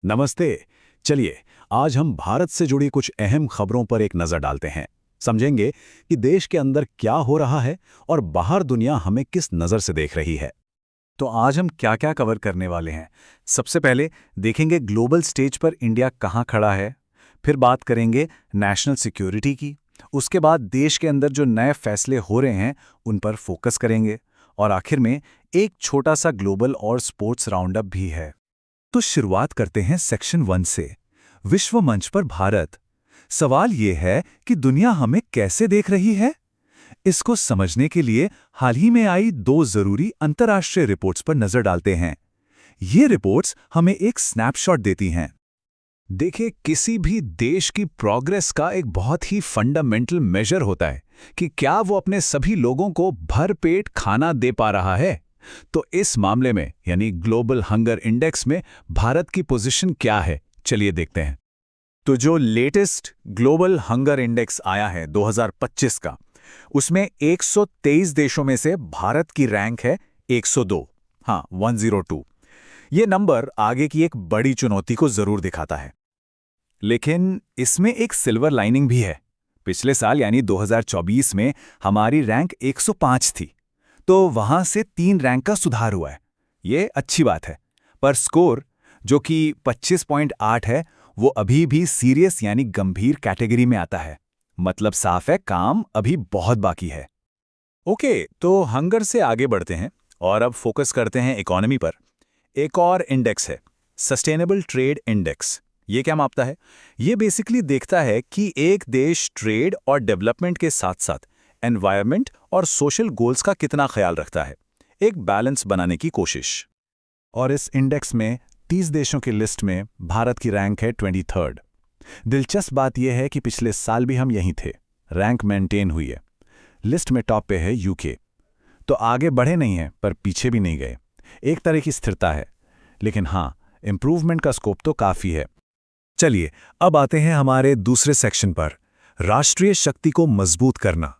नमस्ते। चलिए, आज हम भारत से जुड़ी कुछ अहम खबरों पर एक नज़र डालते हैं। समझेंगे कि देश के अंदर क्या हो रहा है और बाहर दुनिया हमें किस नज़र से देख रही है। तो आज हम क्या क्या कवर करने वाले हैं। सबसे पहले देखेंगे ग्लोबल स्टेज पर इंडिया कहाँ खड़ा है। फिर बात करेंगे नेशनल सिक्योरिटी की। उसके बाद देश के अंदर जो नए फैसले हो रहे हैं उन पर फोकस करेंगे। और आखिर में एक छोटा सा ग्लोबल और स्पोर्ट्स राउंडअप भी है। तो शुरुआत करते हैं सेक्शन 1 से। विश्व मंच पर भारत। सवाल ये है कि दुनिया हमें कैसे देख रही है। इसको समझने के लिए हाल ही में आई 2 जरूरी अंतर्राष्ट्रीय रिपोर्ट्स पर नजर डालते हैं। ये रिपोर्ट्स हमें एक स्नैपशॉट देती हैं। देखिए, किसी भी देश की प्रोग्रेस का एक बहुत ही फंडामेंटल मेजर होता है कि क्या वो अपने सभी लोगों को भरपेट खाना दे पा रहा है। तो इस मामले में यानी ग्लोबल हंगर इंडेक्स में भारत की पोजीशन क्या है, चलिए देखते हैं। तो जो लेटेस्ट ग्लोबल हंगर इंडेक्स आया है 2025 का, उसमें 123 देशों में से भारत की रैंक है 102। हाँ, 102। ये नंबर आगे की एक बड़ी चुनौती को जरूर दिखाता है। लेकिन इसमें एक सिल्वर लाइनिंग भी है। पिछले साल यानी 2024 में हमारी रैंक 105 थी, तो वहां से 3 रैंक का सुधार हुआ है। ये अच्छी बात है। पर स्कोर जो कि 25.8 है, वो अभी भी सीरियस यानी गंभीर कैटेगरी में आता है। मतलब साफ है, काम अभी बहुत बाकी है। ओके, तो हंगर से आगे बढ़ते हैं और अब फोकस करते हैं इकोनॉमी पर। एक और इंडेक्स है, सस्टेनेबल ट्रेड इंडेक्स। ये क्या मापता है? ये बेसिकली देखता है कि एक देश ट्रेड और डेवलपमेंट के साथ साथ एनवायरनमेंट और सोशल गोल्स का कितना ख्याल रखता है, एक बैलेंस बनाने की कोशिश। और इस इंडेक्स में 30 देशों की लिस्ट में भारत की रैंक है 23rd। दिलचस्प बात यह है कि पिछले साल भी हम यहीं थे, रैंक मेंटेन हुई है। लिस्ट में टॉप पे है यूके। तो आगे बढ़े नहीं हैं पर पीछे भी नहीं गए। एक तरह की स्थिरता है, लेकिन हाँ, इंप्रूवमेंट का स्कोप तो काफी है। चलिए अब आते हैं हमारे दूसरे सेक्शन पर, राष्ट्रीय शक्ति को मजबूत करना।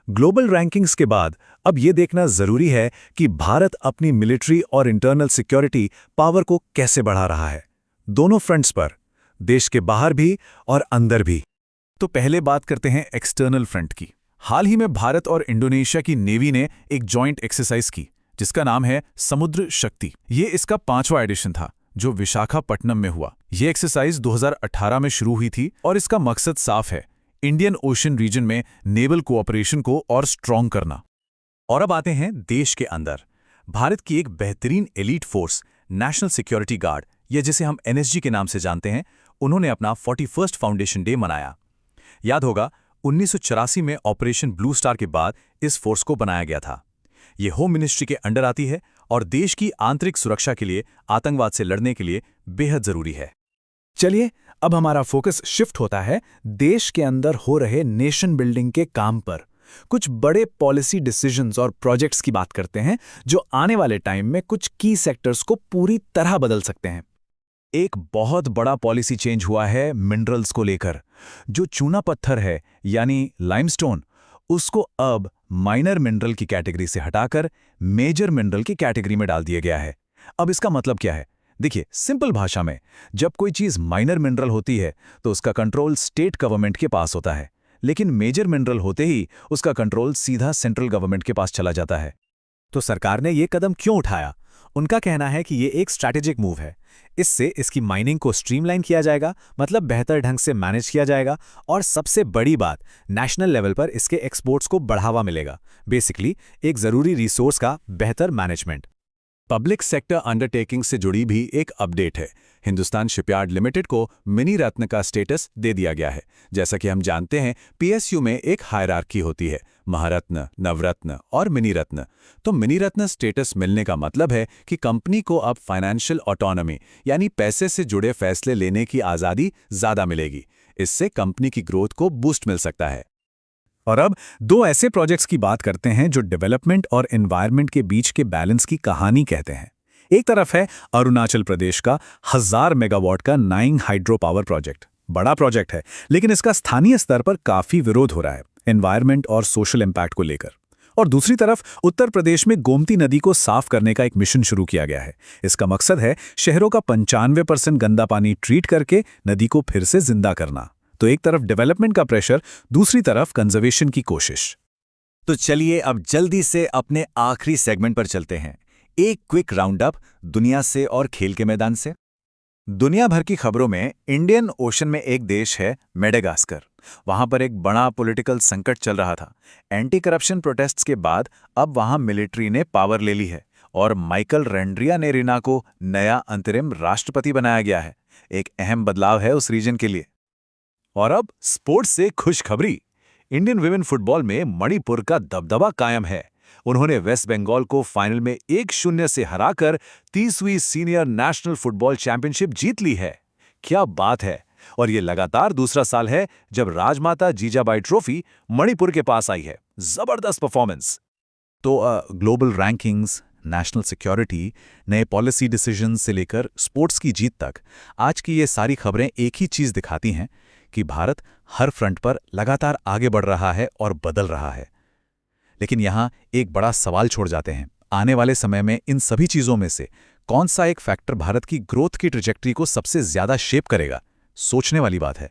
ग्लोबल रैंकिंग्स के बाद अब यह देखना जरूरी है कि भारत अपनी मिलिट्री और इंटरनल सिक्योरिटी पावर को कैसे बढ़ा रहा है, दोनों फ्रंट्स पर, देश के बाहर भी और अंदर भी। तो पहले बात करते हैं एक्सटर्नल फ्रंट की। हाल ही में भारत और इंडोनेशिया की नेवी ने एक जॉइंट एक्सरसाइज की जिसका नाम है समुद्र शक्ति। ये इसका 5वां एडिशन था जो विशाखापट्टनम में हुआ। ये एक्सरसाइज 2018 में शुरू हुई थी और इसका मकसद साफ है, इंडियन ओशन रीजन में नेवल कोऑपरेशन को और स्ट्रॉन्ग करना। और अब आते हैं देश के अंदर। भारत की एक बेहतरीन elite force national security guard, या जिसे हम एनएसजी के नाम से जानते हैं, उन्होंने अपना 41st फाउंडेशन डे मनाया। याद होगा 1984 में ऑपरेशन ब्लू स्टार के बाद इस फोर्स को बनाया गया था। ये होम मिनिस्ट्री के अंडर आती है और देश की आंतरिक सुरक्षा के लिए, आतंकवाद से लड़ने के लिए बेहद जरूरी है। चलिए अब हमारा फोकस शिफ्ट होता है देश के अंदर हो रहे नेशन बिल्डिंग के काम पर। कुछ बड़े पॉलिसी डिसीजंस और प्रोजेक्ट्स की बात करते हैं जो आने वाले टाइम में कुछ की सेक्टर्स को पूरी तरह बदल सकते हैं। एक बहुत बड़ा पॉलिसी चेंज हुआ है मिनरल्स को लेकर। जो चूना पत्थर है यानी लाइमस्टोन, उसको अब माइनर मिनरल की कैटेगरी से हटाकर मेजर मिनरल की कैटेगरी में डाल दिया गया है। अब इसका मतलब क्या है? देखिए, सिंपल भाषा में, जब कोई चीज माइनर मिनरल होती है तो उसका कंट्रोल स्टेट गवर्नमेंट के पास होता है, लेकिन मेजर मिनरल होते ही उसका कंट्रोल सीधा सेंट्रल गवर्नमेंट के पास चला जाता है। तो सरकार ने ये कदम क्यों उठाया? उनका कहना है कि ये एक स्ट्रैटेजिक मूव है। इससे इसकी माइनिंग को स्ट्रीमलाइन किया जाएगा, मतलब बेहतर ढंग से मैनेज किया जाएगा, और सबसे बड़ी बात, नेशनल लेवल पर इसके एक्सपोर्ट्स को बढ़ावा मिलेगा। बेसिकली एक जरूरी रिसोर्स का बेहतर मैनेजमेंट। पब्लिक सेक्टर अंडरटेकिंग से जुड़ी भी एक अपडेट है। हिंदुस्तान शिपयार्ड लिमिटेड को मिनी रत्न का स्टेटस दे दिया गया है। जैसा कि हम जानते हैं, पीएसयू में एक हायरार्की होती है, महारत्न, नवरत्न और मिनी रत्न। तो मिनी रत्न स्टेटस मिलने का मतलब है कि कंपनी को अब फाइनेंशियल ऑटोनॉमी यानी पैसे से जुड़े फैसले लेने की आज़ादी ज़्यादा मिलेगी। इससे कंपनी की ग्रोथ को बूस्ट मिल सकता है। और अब 2 ऐसे प्रोजेक्ट्स की बात करते हैं जो डेवलपमेंट और एनवायरनमेंट के बीच के बैलेंस की कहानी कहते हैं। एक तरफ है अरुणाचल प्रदेश का 1000 मेगावाट का नाइंग हाइड्रो पावर प्रोजेक्ट। बड़ा प्रोजेक्ट है, लेकिन इसका स्थानीय स्तर पर काफी विरोध हो रहा है, एनवायरनमेंट और सोशल इंपैक्ट को लेकर। और दूसरी तरफ उत्तर प्रदेश में गोमती नदी को साफ करने का एक मिशन शुरू किया गया है। इसका मकसद है शहरों का 95% गंदा पानी ट्रीट करके नदी को फिर से जिंदा करना। तो एक तरफ डेवलपमेंट का प्रेशर, दूसरी तरफ कंजर्वेशन की कोशिश। तो चलिए अब जल्दी से अपने आखिरी सेगमेंट पर चलते हैं। एक क्विक राउंड अप दुनिया से और खेल के मैदान से। दुनिया भर की खबरों में इंडियन ओशन में एक देश है मेडागास्कर। वहां पर एक बड़ा पॉलिटिकल संकट चल रहा था। एंटी करप्शन प्रोटेस्ट्स के बाद अब वहां मिलिट्री ने पावर ले ली है और माइकल रैंड्रियानेरिना को नया अंतरिम राष्ट्रपति बनाया गया है। एक अहम बदलाव है उस रीजन के लिए। और अब स्पोर्ट्स से खुशखबरी। इंडियन विमेन फुटबॉल में मणिपुर का दबदबा कायम है। उन्होंने वेस्ट बंगाल को फाइनल में 1-0 से हराकर 30वीं सीनियर नेशनल फुटबॉल चैंपियनशिप जीत ली है। क्या बात है। और ये लगातार दूसरा साल है जब राजमाता जीजाबाई ट्रॉफी मणिपुर के पास आई है। जबरदस्त परफॉर्मेंस। तो ग्लोबल रैंकिंग्स, नेशनल सिक्योरिटी, नए पॉलिसी डिसीजंस से लेकर स्पोर्ट्स की जीत तक आज की ये सारी खबरें एक ही चीज दिखाती हैं कि भारत हर फ्रंट पर लगातार आगे बढ़ रहा है और बदल रहा है। लेकिन यहाँ एक बड़ा सवाल छोड़ जाते हैं। आने वाले समय में इन सभी चीज़ों में से कौन सा एक फैक्टर भारत की ग्रोथ की ट्रैजेक्टरी को सबसे ज़्यादा शेप करेगा? सोचने वाली बात है।